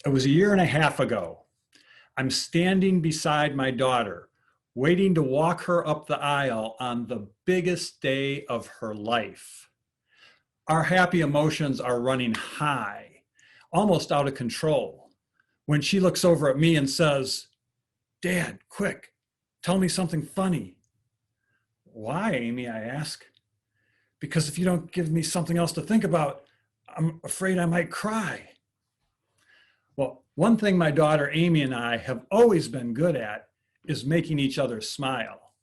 It was a year and a half ago. I'm standing beside my daughter, waiting to walk her up the aisle on the biggest day of her life. Our happy emotions are running high, almost out of control, when she looks over at me and says, "Dad, quick, tell me something funny." "Why, Amy?" I ask. "Because if you don't give me something else to think about, I'm afraid I might cry." Well, one thing my daughter Amy and I have always been good at is making each other smile.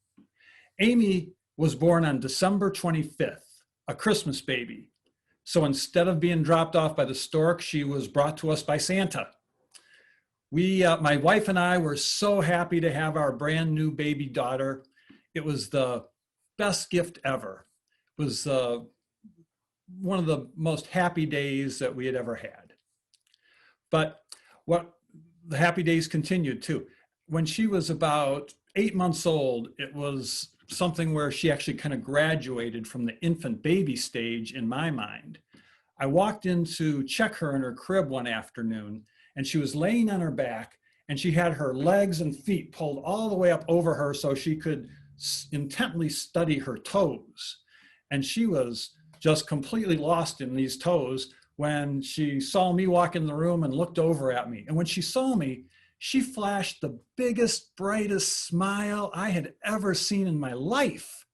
Amy was born on December 25th, a Christmas baby. So instead of being dropped off by the stork, she was brought to us by Santa. My wife and I were so happy to have our brand new baby daughter. It was the best gift ever. It was one of the most happy days that we had ever had. But what the happy days continued too. When she was about 8 months old, it was something where she actually kind of graduated from the infant baby stage in my mind. I walked in to check her in her crib one afternoon, and she was laying on her back, and she had her legs and feet pulled all the way up over her so she could intently study her toes. And she was just completely lost in these toes when she saw me walk in the room and looked over at me. And when she saw me, she flashed the biggest, brightest smile I had ever seen in my life.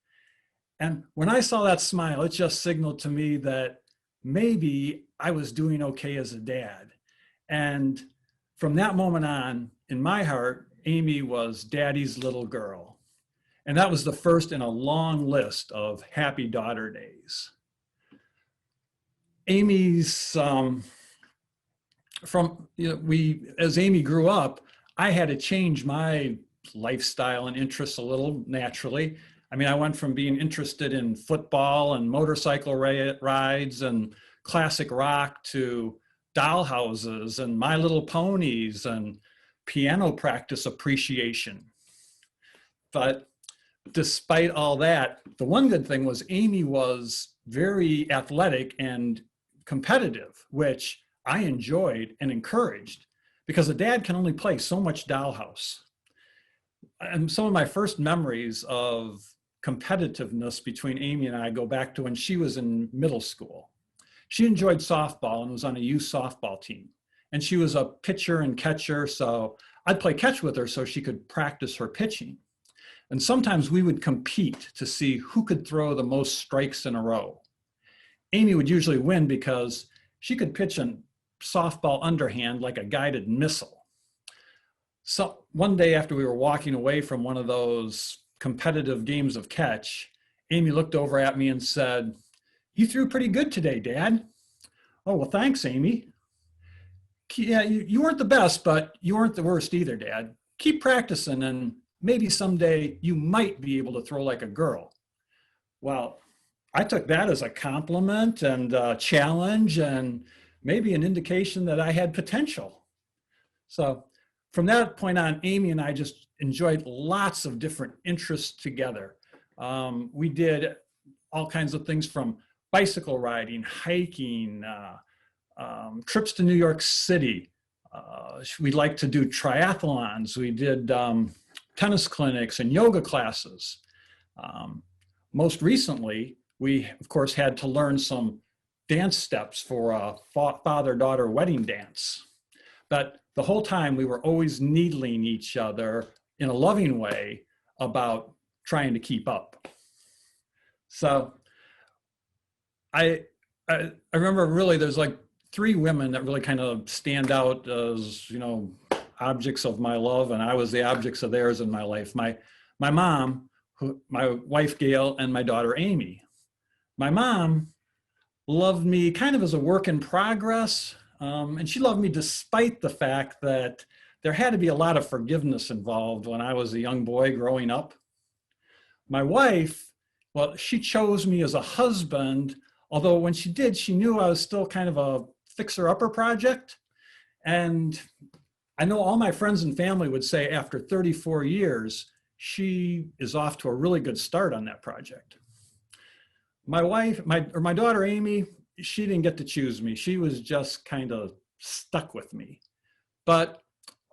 And when I saw that smile, it just signaled to me that maybe I was doing okay as a dad. And from that moment on, in my heart, Amy was Daddy's little girl. And that was the first in a long list of happy daughter days. Amy's, as Amy grew up, I had to change my lifestyle and interests a little naturally. I mean, I went from being interested in football and motorcycle rides and classic rock to dollhouses and My Little Ponies and piano practice appreciation. But despite all that, the one good thing was Amy was very athletic and competitive, which I enjoyed and encouraged because a dad can only play so much dollhouse. And some of my first memories of competitiveness between Amy and I go back to when she was in middle school. She enjoyed softball and was on a youth softball team. And she was a pitcher and catcher, so I'd play catch with her so she could practice her pitching. And sometimes we would compete to see who could throw the most strikes in a row. Amy would usually win because she could pitch a softball underhand like a guided missile. So one day after we were walking away from one of those competitive games of catch, Amy looked over at me and said, "You threw pretty good today, Dad." "Oh, well, thanks, Amy." "Yeah, you weren't the best, but you weren't the worst either, Dad. Keep practicing and maybe someday you might be able to throw like a girl." Well, I took that as a compliment and a challenge and maybe an indication that I had potential. So from that point on, Amy and I just enjoyed lots of different interests together. We did all kinds of things from bicycle riding, hiking, trips to New York City. We liked to do triathlons. We did tennis clinics and yoga classes. Most recently, we, of course, had to learn some dance steps for a father-daughter wedding dance. But the whole time, we were always needling each other in a loving way about trying to keep up. So I remember really there's like 3 women that really kind of stand out as, objects of my love, and I was the objects of theirs in my life. My mom, my wife Gail, and my daughter Amy. My mom loved me kind of as a work in progress, and she loved me despite the fact that there had to be a lot of forgiveness involved when I was a young boy growing up. My wife, well, she chose me as a husband, although when she did, she knew I was still kind of a fixer-upper project. And I know all my friends and family would say after 34 years, she is off to a really good start on that project. My daughter Amy, she didn't get to choose me. She was just kind of stuck with me. But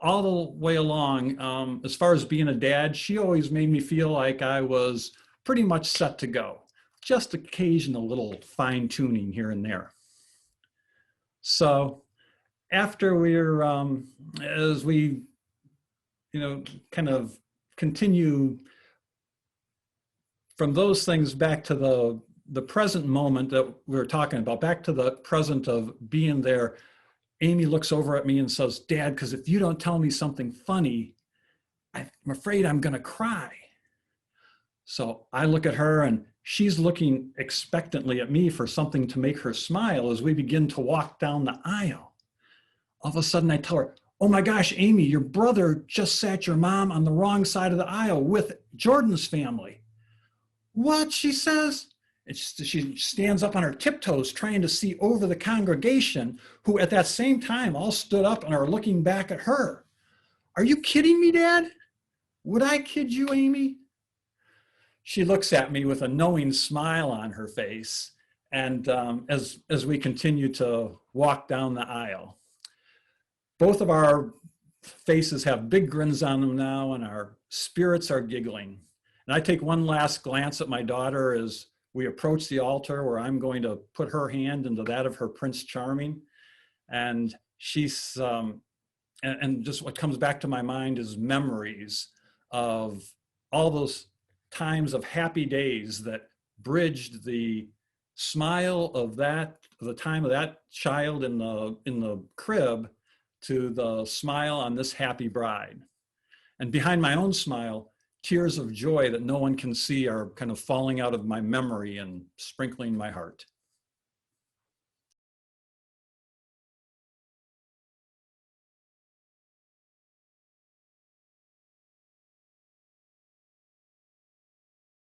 all the way along, as far as being a dad, she always made me feel like I was pretty much set to go. Just occasional little fine tuning here and there. So after as we, kind of continue from those things back to the present moment that we were talking about, back to the present of being there, Amy looks over at me and says, "Dad, because if you don't tell me something funny, I'm afraid I'm going to cry." So I look at her and she's looking expectantly at me for something to make her smile as we begin to walk down the aisle. All of a sudden I tell her, "Oh my gosh, Amy, your brother just sat your mom on the wrong side of the aisle with Jordan's family." "What?" she says. And she stands up on her tiptoes trying to see over the congregation, who at that same time all stood up and are looking back at her. "Are you kidding me, Dad?" "Would I kid you, Amy?" She looks at me with a knowing smile on her face. And as we continue to walk down the aisle, both of our faces have big grins on them now, and our spirits are giggling. And I take one last glance at my daughter as we approach the altar where I'm going to put her hand into that of her Prince Charming. And she's, and just what comes back to my mind is memories of all those times of happy days that bridged the smile of the time of that child in the crib to the smile on this happy bride. And behind my own smile, tears of joy that no one can see are kind of falling out of my memory and sprinkling my heart.